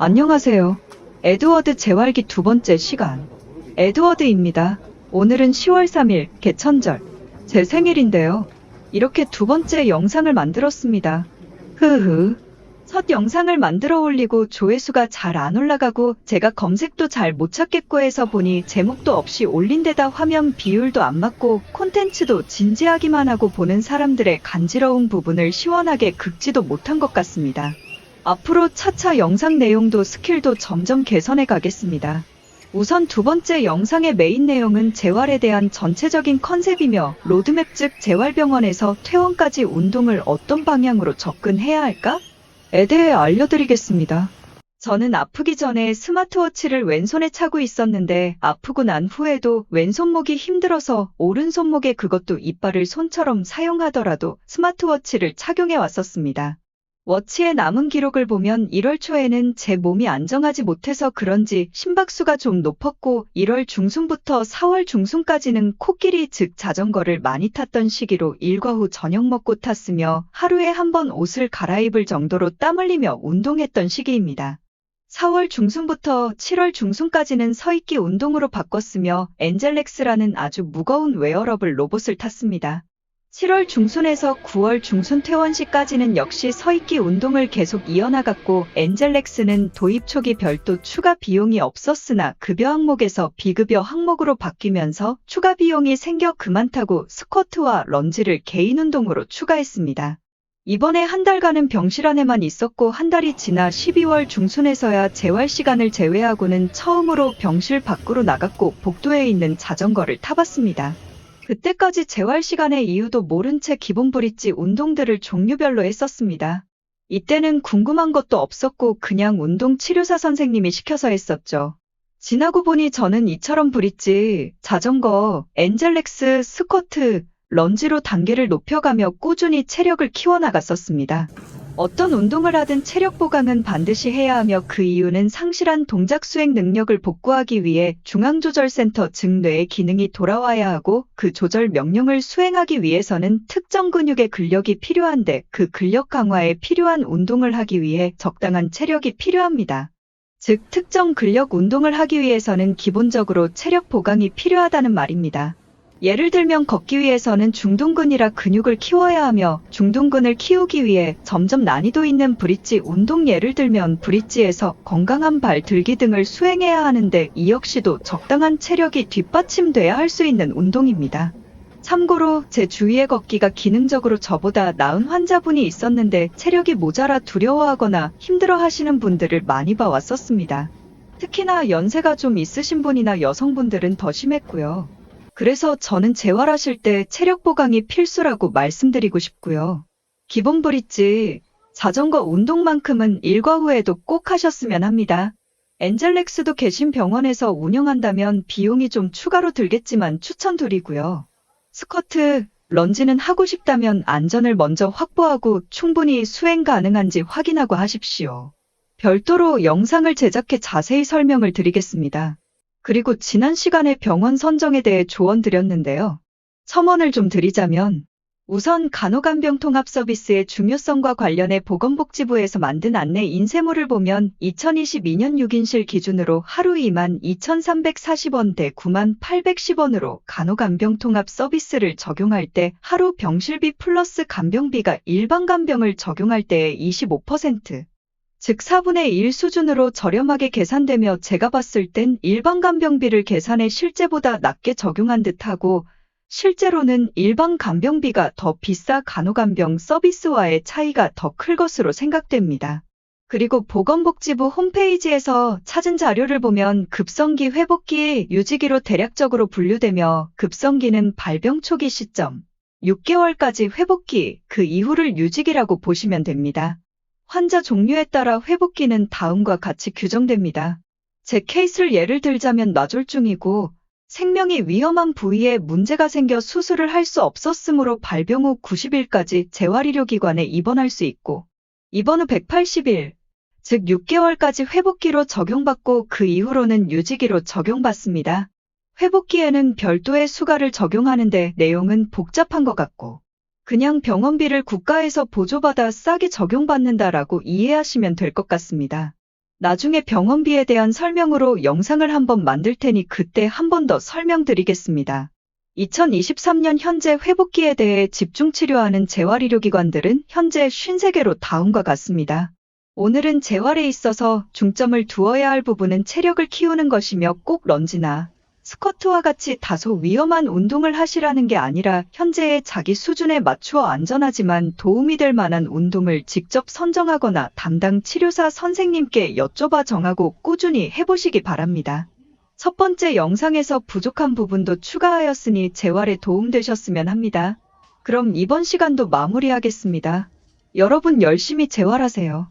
안녕하세요. 에드워드 재활기 두 번째 시간. 에드워드입니다. 오늘은 10월 3일, 개천절. 제 생일인데요. 이렇게 두 번째 영상을 만들었습니다. 첫 영상을 만들어 올리고 조회수가 잘 안 올라가고 제가 검색도 잘 못 찾겠고 해서 보니 제목도 없이 올린 데다 화면 비율도 안 맞고 콘텐츠도 진지하기만 하고 보는 사람들의 간지러운 부분을 시원하게 긁지도 못한 것 같습니다. 앞으로 차차 영상 내용도 스킬도 점점 개선해 가겠습니다. 우선 두 번째 영상의 메인 내용은 재활에 대한 전체적인 컨셉이며 로드맵 즉 재활병원에서 퇴원까지 운동을 어떤 방향으로 접근해야 할까? 에 대해 알려드리겠습니다. 저는 아프기 전에 스마트워치를 왼손에 차고 있었는데 아프고 난 후에도 왼손목이 힘들어서 오른손목에 그것도 이빨을 손처럼 사용하더라도 스마트워치를 착용해 왔었습니다. 워치에 남은 기록을 보면 1월 초에는 제 몸이 안정하지 못해서 그런지 심박수가 좀 높았고 1월 중순부터 4월 중순까지는 코끼리 즉 자전거를 많이 탔던 시기로 일과 후 저녁 먹고 탔으며 하루에 한 번 옷을 갈아입을 정도로 땀 흘리며 운동했던 시기입니다. 4월 중순부터 7월 중순까지는 서있기 운동으로 바꿨으며 엔젤렉스라는 아주 무거운 웨어러블 로봇을 탔습니다. 7월 중순에서 9월 중순 퇴원 시까지는 역시 서있기 운동을 계속 이어나갔고 엔젤렉스는 도입 초기 별도 추가 비용이 없었으나 급여 항목에서 비급여 항목으로 바뀌면서 추가 비용이 생겨 그만 타고 스쿼트와 런지를 개인 운동으로 추가했습니다. 이번에 한 달간은 병실 안에만 있었고 한 달이 지나 12월 중순에서야 재활 시간을 제외하고는 처음으로 병실 밖으로 나갔고 복도에 있는 자전거를 타봤습니다. 그때까지 재활 시간의 이유도 모른 채 기본 브릿지 운동들을 종류별로 했었습니다. 이때는 궁금한 것도 없었고 그냥 운동 치료사 선생님이 시켜서 했었죠. 지나고 보니 저는 이처럼 브릿지, 자전거, 엔젤렉스, 스쿼트, 런지로 단계를 높여가며 꾸준히 체력을 키워나갔었습니다. 어떤 운동을 하든 체력 보강은 반드시 해야 하며 그 이유는 상실한 동작 수행 능력을 복구하기 위해 중앙조절센터 즉 뇌의 기능이 돌아와야 하고 그 조절 명령을 수행하기 위해서는 특정 근육의 근력이 필요한데 그 근력 강화에 필요한 운동을 하기 위해 적당한 체력이 필요합니다. 즉 특정 근력 운동을 하기 위해서는 기본적으로 체력 보강이 필요하다는 말입니다. 예를 들면 걷기 위해서는 중둔근이라 근육을 키워야 하며 중둔근을 키우기 위해 점점 난이도 있는 브릿지 운동 예를 들면 브릿지에서 건강한 발 들기 등을 수행해야 하는데 이 역시도 적당한 체력이 뒷받침돼야 할 수 있는 운동입니다. 참고로 제 주위에 걷기가 기능적으로 저보다 나은 환자분이 있었는데 체력이 모자라 두려워하거나 힘들어 하시는 분들을 많이 봐왔었습니다. 특히나 연세가 좀 있으신 분이나 여성분들은 더 심했고요. 그래서 저는 재활하실 때 체력 보강이 필수라고 말씀드리고 싶고요. 기본 브릿지, 자전거 운동만큼은 일과 후에도 꼭 하셨으면 합니다. 엔젤렉스도 계신 병원에서 운영한다면 비용이 좀 추가로 들겠지만 추천드리고요. 스쿼트, 런지는 하고 싶다면 안전을 먼저 확보하고 충분히 수행 가능한지 확인하고 하십시오. 별도로 영상을 제작해 자세히 설명을 드리겠습니다. 그리고 지난 시간에 병원 선정에 대해 조언 드렸는데요. 첨언을 좀 드리자면 우선 간호간병 통합 서비스의 중요성과 관련해 보건복지부에서 만든 안내 인쇄물을 보면 2022년 6인실 기준으로 하루 22,340원 대 98,810원으로 간호간병 통합 서비스를 적용할 때 하루 병실비 플러스 간병비가 일반 간병을 적용할 때의 25%, 즉 4분의 1 수준으로 저렴하게 계산되며 제가 봤을 땐 일반 간병비를 계산해 실제보다 낮게 적용한 듯하고 실제로는 일반 간병비가 더 비싸 간호간병 서비스와의 차이가 더 클 것으로 생각됩니다. 그리고 보건복지부 홈페이지에서 찾은 자료를 보면 급성기 회복기, 유지기로 대략적으로 분류되며 급성기는 발병 초기 시점, 6개월까지 회복기, 그 이후를 유지기라고 보시면 됩니다. 환자 종류에 따라 회복기는 다음과 같이 규정됩니다. 제 케이스를 예를 들자면 뇌졸중이고 생명이 위험한 부위에 문제가 생겨 수술을 할 수 없었으므로 발병 후 90일까지 재활의료기관에 입원할 수 있고 입원 후 180일, 즉 6개월까지 회복기로 적용받고 그 이후로는 유지기로 적용받습니다. 회복기에는 별도의 수가를 적용하는데 내용은 복잡한 것 같고 그냥 병원비를 국가에서 보조받아 싸게 적용받는다라고 이해하시면 될 것 같습니다. 나중에 병원비에 대한 설명으로 영상을 한번 만들 테니 그때 한 번 더 설명드리겠습니다. 2023년 현재 회복기에 대해 집중 치료하는 재활의료기관들은 현재 53개로 다음과 같습니다. 오늘은 재활에 있어서 중점을 두어야 할 부분은 체력을 키우는 것이며 꼭 런지나 스쿼트와 같이 다소 위험한 운동을 하시라는 게 아니라 현재의 자기 수준에 맞추어 안전하지만 도움이 될 만한 운동을 직접 선정하거나 담당 치료사 선생님께 여쭤봐 정하고 꾸준히 해보시기 바랍니다. 첫 번째 영상에서 부족한 부분도 추가하였으니 재활에 도움되셨으면 합니다. 그럼 이번 시간도 마무리하겠습니다. 여러분 열심히 재활하세요.